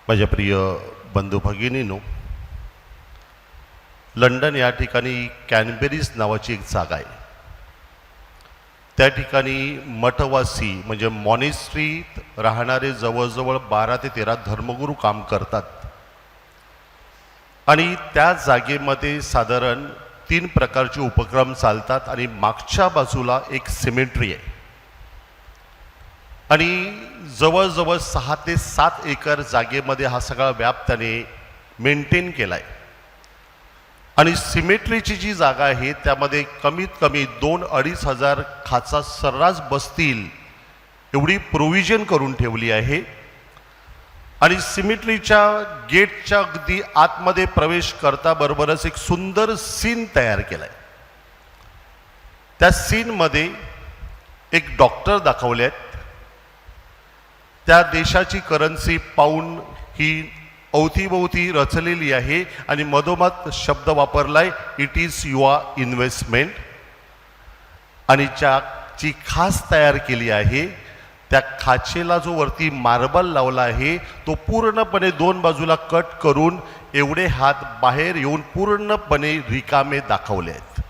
माझ्या प्रिय बंधू भगिनींनो, लंडन या ठिकाणी कॅनबेरीज नावाची एक जागा आहे. त्या ठिकाणी मठवासी म्हणजे मॉनेस्ट्रीत राहणारे जवळजवळ 12 ते 13 धर्मगुरू काम करतात. आणि त्या जागेमध्ये साधारण 3 प्रकारचे उपक्रम चालतात आणि मागच्या बाजूला एक सिमेट्री आहे आणि जवळजवळ 6 ते 7 एकर जागेमध्ये हा सगळा व्याप त्याने मेंटेन केला आहे. आणि सिमेट्रीची जी जागा आहे त्यामध्ये कमीत कमी 2-2.5 हजार खाचा सर्रास बसतील एवढी प्रोव्हिजन करून ठेवली आहे. आणि सिमेट्रीच्या गेटच्या अगदी आतमध्ये प्रवेश करताबरोबरच एक सुंदर सीन तयार केला आहे. त्या सीनमध्ये एक डॉक्टर दाखवले आहेत. त्या देशाची करन्सी पाऊंड ही अवतीभोवती रचलेली आहे आणि मधोमध शब्द वापरलाय, इट इज युअर इन्व्हेस्टमेंट. आणि जी खास तयार केली आहे त्या खाचेला जो वरती मार्बल लावला आहे तो पूर्णपणे 2 बाजूला कट करून एवढे हात बाहेर येऊन पूर्णपणे रिकामे दाखवले आहेत.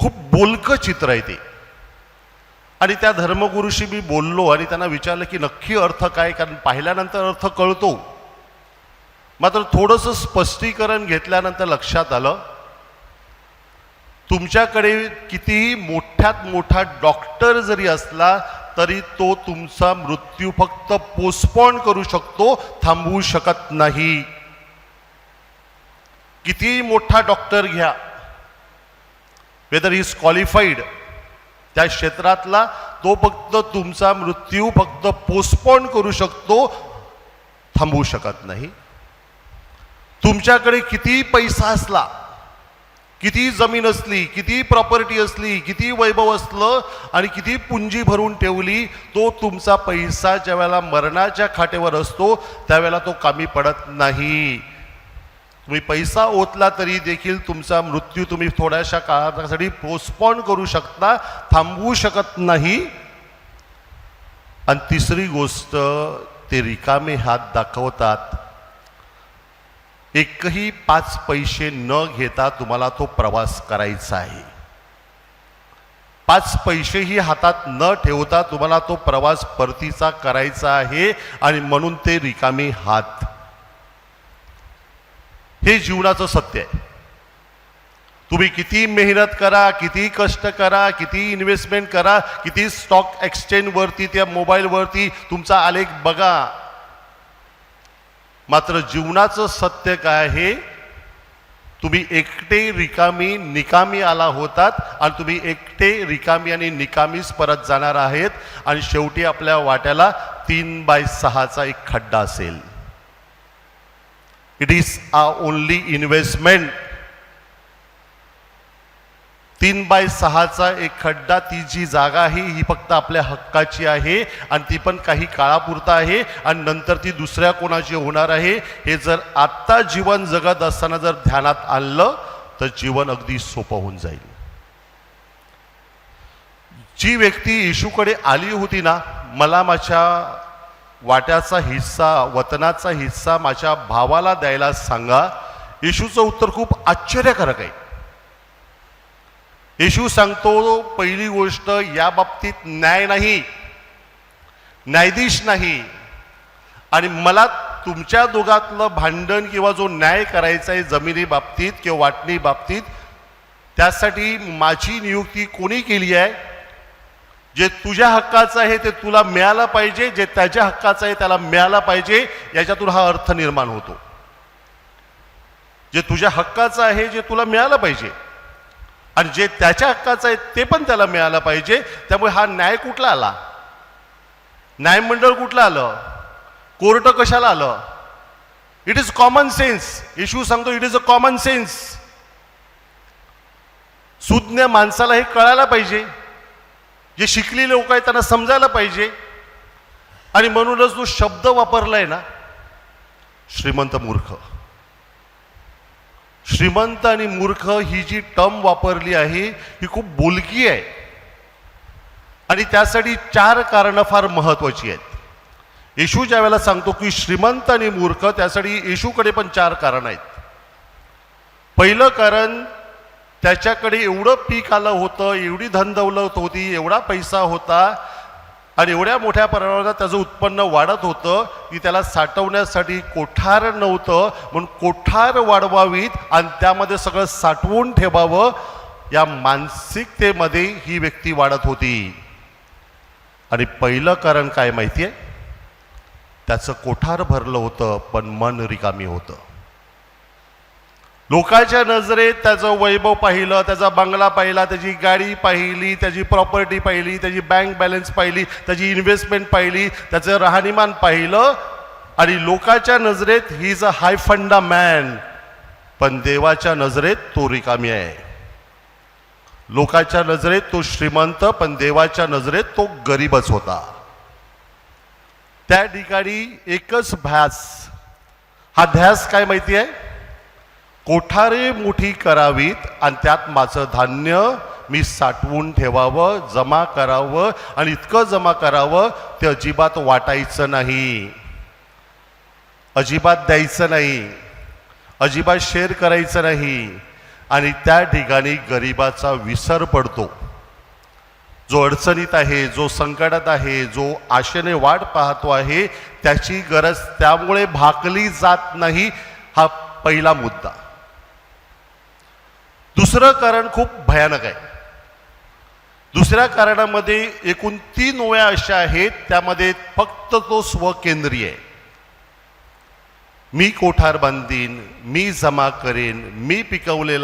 खूप बोलकं चित्र आहे ते. आणि त्या धर्मगुरूशी मी बोललो आणि त्यांना विचारलं की नक्की अर्थ काय, कारण पाहिल्यानंतर अर्थ कळतो. मात्र थोडंसं स्पष्टीकरण घेतल्यानंतर लक्षात आलं, तुमच्याकडे कितीही मोठ्यात मोठा डॉक्टर जरी असला तरी तो तुमचा मृत्यू फक्त पोस्टपोन करू शकतो, थांबवू शकत नाही. कितीही मोठा डॉक्टर घ्या, वेदर इज क्वालिफाईड त्या क्षेत्रातला, तो फक्त तुमचा मृत्यू फक्त पोस्टपोन करू शकतो, थांबवू शकत नाही. तुमच्याकडे कितीही पैसा असला, किती जमीन असली, किती प्रॉपर्टी असली, किती वैभव असलं आणि किती पुंजी भरून ठेवली, तो तुमचा पैसा ज्या वेळेला मरणाच्या खाटेवर असतो त्यावेळेला तो कामी पडत नाही. तुम्ही पैसा ओतला तरी देखील तुमचा मृत्यू तुम्ही थोड्याशा काळासाठी पोस्टपोन करू शकता, थांबवू शकत नाही. आणि तिसरी गोष्ट, ते रिकामे हात दाखवतात. एकही 5 पैसे न घेता तुम्हाला तो प्रवास करायचा आहे. 5 पैसेही हातात न ठेवता तुम्हाला तो प्रवास परतीचा करायचा आहे. आणि म्हणून ते रिकामे हात, हे जीवनाचं सत्य आहे. तुम्ही किती मेहनत करा, किती कष्ट करा, किती इन्व्हेस्टमेंट करा, किती स्टॉक एक्सचेंजवरती त्या मोबाईलवरती तुमचा आलेख बघा, मात्र जीवनाचं सत्य काय आहे, तुम्ही एकटे रिकामी निकामी आला होतात आणि तुम्ही एकटे रिकामी आणि निकामीच परत जाणार आहेत. आणि शेवटी आपल्या वाट्याला 3/6चा एक खड्डा असेल. It is a only investment. 3/6चा एक खड्डा, ती जी जागा आहे ही फक्त आपल्या हक्काची आहे आणि ती पण काही काळापुरता आहे आणि नंतर ती दुसऱ्या कोणाची होणार आहे. हे जर आत्ता जीवन जगत असताना जर ध्यानात आणलं तर जीवन अगदी सोपं होऊन जाईल. जी व्यक्ती येशूकडे आली होती ना, मला माझ्या वाट्याचा हिस्सा, वतनाचा हिस्सा माझ्या भावाला द्यायला सांगा, येशूचं उत्तर खूप आश्चर्यकारक आहे. येशू सांगतो, पहिली गोष्ट, या बाबतीत न्याय नाही, न्यायाधीश नाही. आणि मला तुमच्या दोघातलं भांडण किंवा जो न्याय करायचा आहे जमिनी बाबतीत किंवा वाटणी बाबतीत, त्यासाठी माझी नियुक्ती कोणी केली आहे? जे तुझ्या हक्काचं आहे ते तुला मिळालं पाहिजे, जे त्याच्या हक्काचं आहे त्याला मिळालं पाहिजे. याच्यातून हा अर्थ निर्माण होतो. जे तुझ्या हक्काचं आहे, जे तुला मिळालं पाहिजे, आणि जे त्याच्या हक्काचं आहे ते पण त्याला मिळालं पाहिजे. त्यामुळे हा न्याय कुठला आला? न्यायमंडळ कुठलं आलं? कोर्ट कशाला आलं? It is common sense. Yeshu सांगतो, it is a common sense. सुज्ञ माणसाला हे कळायला पाहिजे, जे शिकलेले लोक आहेत त्यांना समजायला पाहिजे. आणि म्हणूनच जो शब्द वापरलाय ना, श्रीमंत मूर्ख, श्रीमंत आणि मूर्ख ही जी टर्म वापरली आहे ही खूप बोलकी आहे. आणि त्यासाठी 4 कारणं फार महत्त्वाची आहेत. येशू ज्या वेळेला सांगतो की श्रीमंत आणि मूर्ख, त्यासाठी येशूकडे पण 4 कारण आहेत. पहिलं कारण, त्याच्याकडे एवढं पीक आलं होतं, एवढी धनदौलत होती, एवढा पैसा होता आणि एवढ्या मोठ्या प्रमाणात त्याचं उत्पन्न वाढत होतं की त्याला साठवण्यासाठी कोठार नव्हतं. म्हणून कोठार वाढवावीत आणि त्यामध्ये सगळं साठवून ठेवावं, या मानसिकतेमध्ये ही व्यक्ती वाढत होती. आणि पहिलं कारण काय माहिती आहे? त्याचं कोठार भरलं होतं पण मन रिकामी होतं. लोकांच्या नजरेत त्याचं वैभव पाहिलं, त्याचा बंगला पाहिला, त्याची गाडी पाहिली, त्याची प्रॉपर्टी पाहिली, त्याची बँक बॅलन्स पाहिली, त्याची इन्व्हेस्टमेंट पाहिली, त्याचं राहणीमान पाहिलं आणि लोकांच्या नजरेत ही इज अ हाय फंडा मॅन. पण देवाच्या नजरेत तो रिकामी आहे. लोकांच्या नजरेत तो श्रीमंत, पण देवाच्या नजरेत तो गरीबच होता. त्या ठिकाणी एकच ध्यास. हा ध्यास काय माहिती आहे? कोठारे मोठी करावीत आणि त्यात माझं धान्य मी साठवून ठेवावं, जमा करावं आणि इतकं जमा करावं ते अजिबात वाटायचं नाही, अजिबात द्यायचं नाही, अजिबात शेअर करायचं नाही. आणि त्या ठिकाणी गरिबाचा विसर पडतो. जो अडचणीत आहे, जो संकटात आहे, जो आशेने वाट पाहतो आहे, त्याची गरज त्यामुळे भागली जात नाही. हा पहिला मुद्दा. दुसरं कारण खूप भयानक आहे. दुसऱ्या कारणामध्ये एकूण 3 ओव्या अशा आहेत, त्यामध्ये फक्त तो स्वकेंद्रीय आहे. मी कोठार बांधीन, मी जमा करेन, मी पिकवलेला